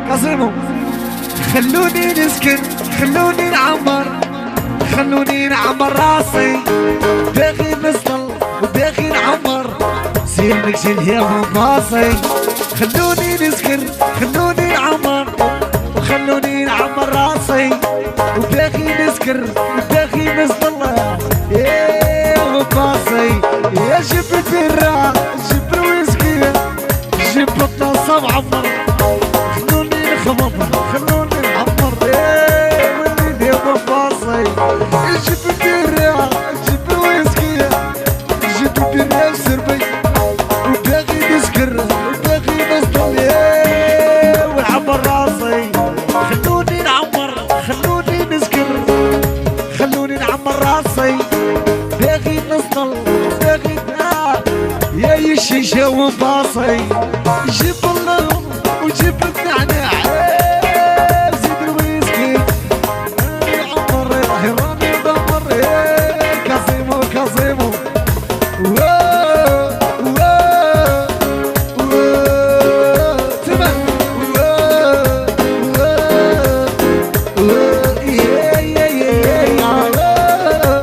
كازيمو. خلوني نسكن، خلوني نعمر، خلوني نعمر راسي، باغي نصل وباغي نعمر، سير نكشي اليوم باصي. خلوني نسكن، خلوني نعمر، وخلوني نعمر راسي، وباغي نسكر وباغي نصل باصي. يا جيب البيرة جيب الويسكي جيب الطاسة معمر، خلوني نخبط خلوني نعمر واللي ديما باصي. جيب البيرة جيب الويسكي جيب البيرة وسربي، وباغي نسكر وباغي نصل ونعمر راسي. خلوني نعمر خلوني نسكر خلوني نعمر راسي، باغي نصل باغي يا الشيشة وباصي. جيب اللهم وجيب النعناع زيد الويسكي عمر راني دمر كازيمو كازيمو. تمام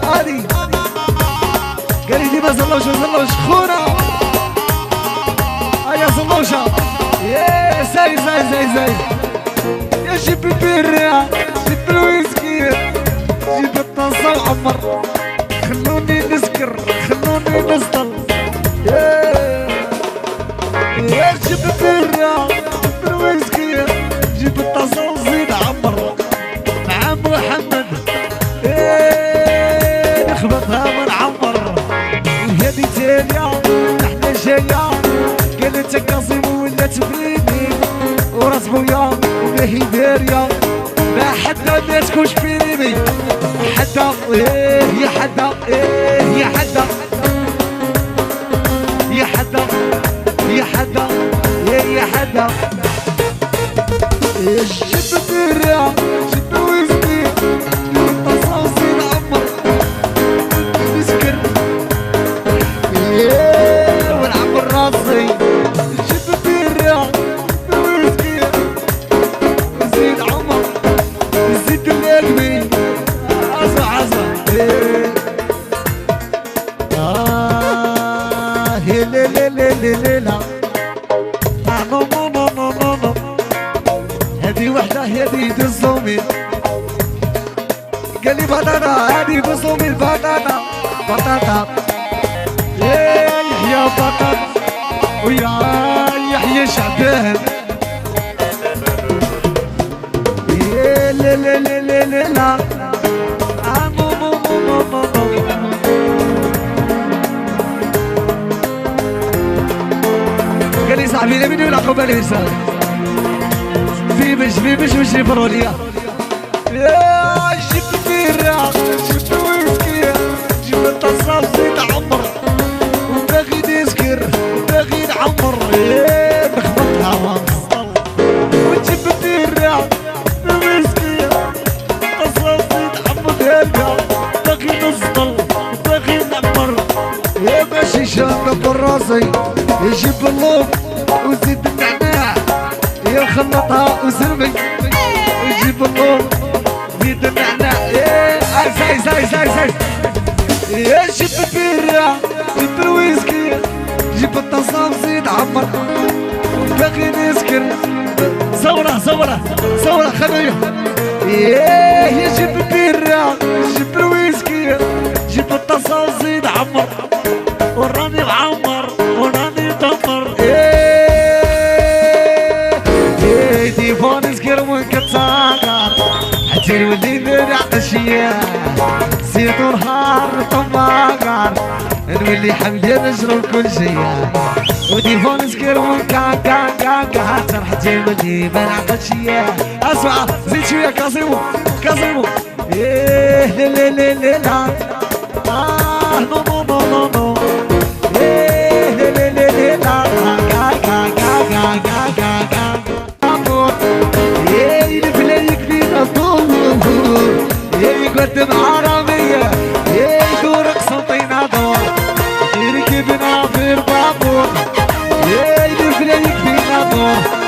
هادي قالي ديما زلوشة زلوش خونا يا زلوشة يا زي يا جيب البيرة جيب الويسكي جيب الطاسة وعمر، خلوني نسكر خلوني نصل يا جيب البيرة جيب الويسكي جيب الطاسة وزيد عمر مع محمد نخبطها ونعمر. وهذي تالية احنا جاية قالت كازيمو ولا تفريدي وراس خويا ولاهي دارية ما حدا ما تكونش فيني حدا يا حدا يا حدا يا حدا يا حدا يا حدا. جيب الدرة جيب الويسكي الطاسة وزيد عمر نسكر ونعمر راسي. جيب الدرة جيب الويسكي وزيد عمر زيد القلبي عزا عزا. هي ليلة هذي وحدة هذي دزومي قالي بطاطا هذي دزومي البطاطا بطاطا يا يحيى بطاطا ويا يحيى شعبان. يا لا لا لا لا لا لا قالي صاحبي لا مني ولا قبالي رسالة فيبش مش فروليا. يا جيب البيرة جيب الويسكي جيب الطاسة وزيد عمر، وباغي نسكر وباغي نعمر نخبطها ونصل. وتجيب البيرة الويسكي الطاسة وزيد عمر هالقا باغي نصل وباغي نعمر يا ماشي شاطة براسي. يجيب اللوم وزيد النعناع يا خلطها وزربي، يجيب اللون زيد النعناع زي يا جيب البيرة جيب الويسكي جيب الطاسة وزيد عمر باغي نسكر صورة خليها. يا جيب البيرة جيب الويسكي جيب الطاسة وزيد عمر وراني معمر وراني دمر. ديفون نسكر ونكتساقر حتى نولي نعطشيا زيد ونهار طماقر نولي حمدي نشرب كل شي. وديفون نسكر ونكاكاكاكا حتى نولي بنعطشيا. اسمع زيد شوية كازيمو كازيمو. لا لا لا لا لا نو نو نو نو نو. لا لا لا لا لا كاكاكاكاكا يقدم عربية يدور قسطينا دور يركبنا في البابور يلف ليك فينا دور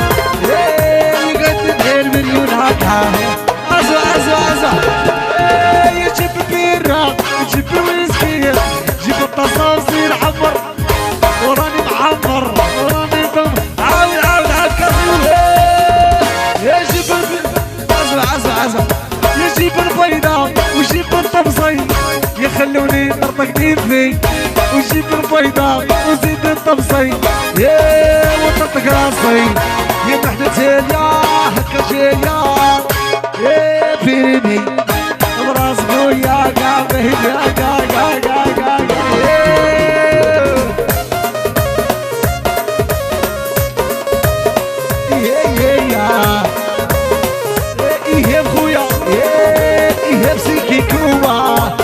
ازو يجيب بيرة يجيب ويسكي جيب التصاصير حمر وراني معمر وراني دم عاود كاسيو يجيب ازو يجيب البيضة ويجيب الطبسي يخلوني نرطق ديفي ويجيب البيضة وزيد الطبسي يا وطرطق راسي يا محدث يا هكا جاية يا فيني براس خويا قاعد إيهاب خويا إيهاب سيكي كوما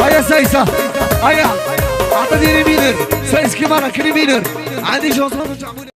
هيا سايسة هيا أعطني ريمينر سايس كمان كريمينر عندي جوز